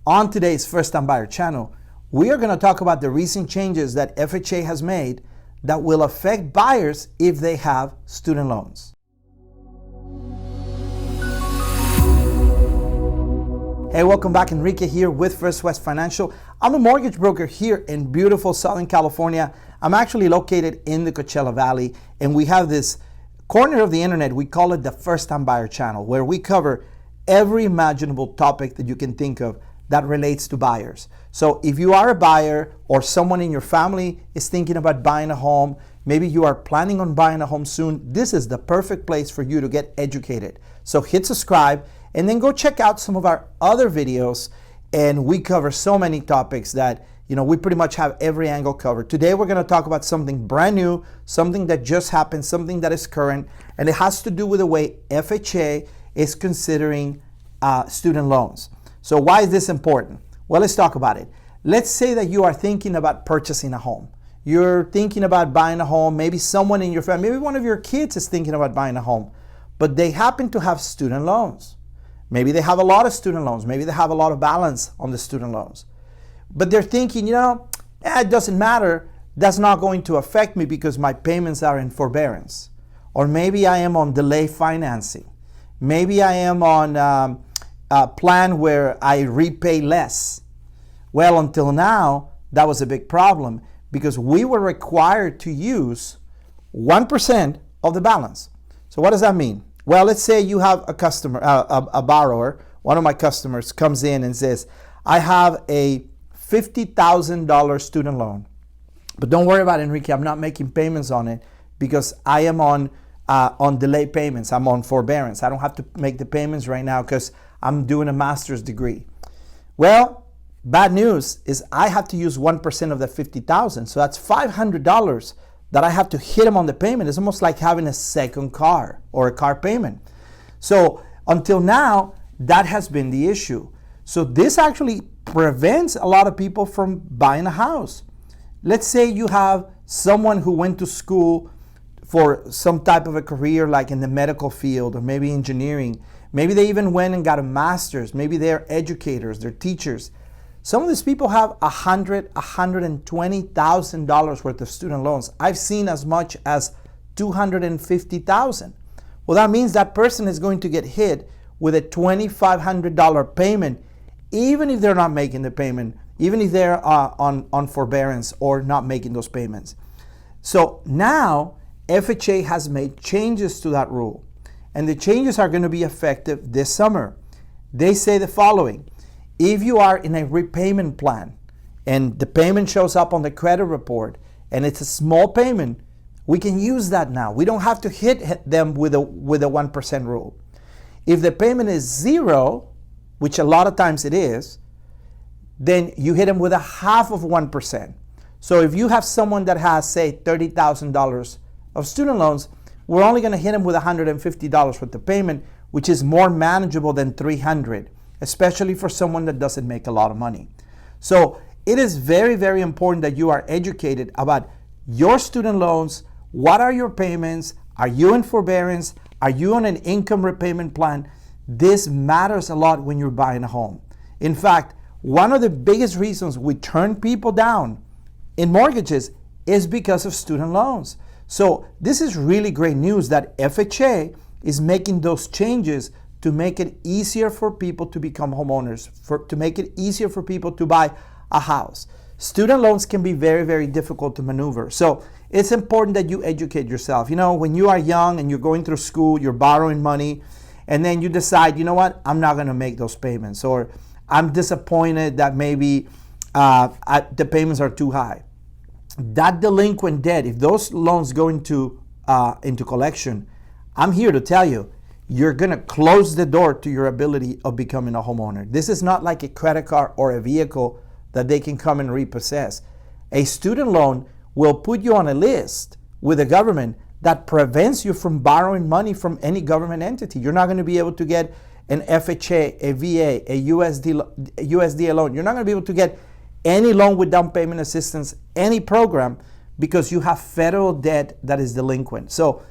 On today's First Time Buyer channel, we are going to talk about the recent changes that FHA has made that will affect buyers if they have student loans. Hey, welcome back. Enrique here with First West Financial. I'm a mortgage broker here in beautiful Southern California. I'm actually located in the Coachella Valley, and we have this corner of the internet. We call it the First Time Buyer channel, where we cover every imaginable topic that you can think of that relates to buyers. So if you are a buyer or someone in your family is thinking about buying a home, maybe you are planning on buying a home soon, this is the perfect place for you to get educated. So hit subscribe and then go check out some of our other videos, and we cover so many topics that we pretty much have every angle covered. Today we're going to talk about something brand new, something that just happened, something that is current, and it has to do with the way FHA is considering student loans. So why is this important? Well, let's talk about it. Let's say that you are thinking about purchasing a home. You're thinking about buying a home. Maybe someone in your family, maybe one of your kids is thinking about buying a home, but they happen to have student loans. Maybe they have a lot of student loans. Maybe they have a lot of balance on the student loans. But they're thinking, it doesn't matter. That's not going to affect me because my payments are in forbearance. Or maybe I am on delay financing. Maybe I am on a plan where I repay less. Well, until now, that was a big problem because we were required to use 1% of the balance. So what does that mean? Well, let's say you have a customer, a borrower, one of my customers comes in and says, I have a $50,000 student loan, but don't worry about it, Enrique, I'm not making payments on it because I am on delay payments. I'm on forbearance. I don't have to make the payments right now because I'm doing a master's degree. Well, bad news is I have to use 1% of the $50,000. So that's $500 that I have to hit him on the payment. It's almost like having a second car or a car payment. So until now, that has been the issue. So this actually prevents a lot of people from buying a house. Let's say you have someone who went to school for some type of a career like in the medical field or maybe engineering. Maybe they even went and got a master's. Maybe they're educators, they're teachers. Some of these people have $100,000, $120,000 worth of student loans. I've seen as much as $250,000. Well, that means that person is going to get hit with a $2,500 payment, even if they're not making the payment, even if they're on forbearance or not making those payments. So now FHA has made changes to that rule. And the changes are going to be effective this summer. They say the following: if you are in a repayment plan and the payment shows up on the credit report and it's a small payment, we can use that now. We don't have to hit them with a 1% rule. If the payment is zero, which a lot of times it is, then you hit them with a half of 1%. So if you have someone that has, say, $30,000 of student loans, we're only going to hit them with $150 worth of payment, which is more manageable than $300, especially for someone that doesn't make a lot of money. So it is very, very important that you are educated about your student loans. What are your payments? Are you in forbearance? Are you on an income repayment plan? This matters a lot when you're buying a home. In fact, one of the biggest reasons we turn people down in mortgages is because of student loans. So this is really great news that FHA is making those changes to make it easier for people to become homeowners, to make it easier for people to buy a house. Student loans can be very, very difficult to maneuver. So it's important that you educate yourself. When you are young and you're going through school, you're borrowing money, and then you decide, I'm not going to make those payments, or I'm disappointed that maybe the payments are too high. That delinquent debt, if those loans go into collection, I'm here to tell you, you're going to close the door to your ability of becoming a homeowner. This is not like a credit card or a vehicle that they can come and repossess. A student loan will put you on a list with the government that prevents you from borrowing money from any government entity. You're not going to be able to get an FHA, a VA, a USDA loan. You're not going to be able to get any loan with down payment assistance, any program, because you have federal debt that is delinquent. So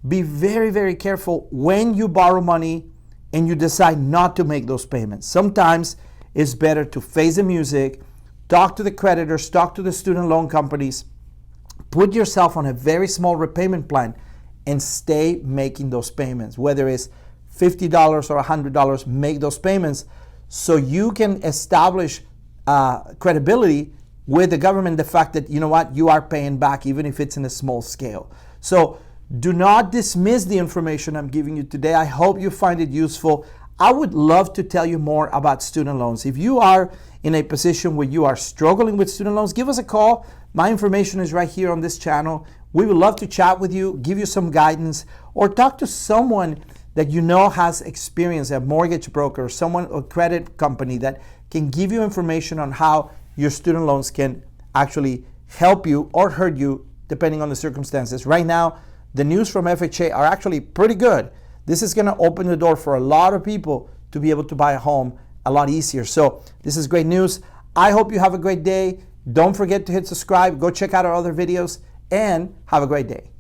be very, very careful when you borrow money and you decide not to make those payments. Sometimes it's better to face the music, talk to the creditors, talk to the student loan companies, put yourself on a very small repayment plan, and stay making those payments. Whether it's $50 or $100, make those payments so you can establish credibility with the government, the fact that, you know what, you are paying back even if it's in a small scale. So do not dismiss the information I'm giving you today. I hope you find it useful. I would love to tell you more about student loans. If you are in a position where you are struggling with student loans, give us a call. My information is right here on this channel. We would love to chat with you, give you some guidance, or talk to someone that you know has experience, a mortgage broker, someone, a credit company that can give you information on how your student loans can actually help you or hurt you depending on the circumstances. Right now, the news from FHA are actually pretty good. This is going to open the door for a lot of people to be able to buy a home a lot easier. So this is great news. I hope you have a great day. Don't forget to hit subscribe. Go check out our other videos and have a great day.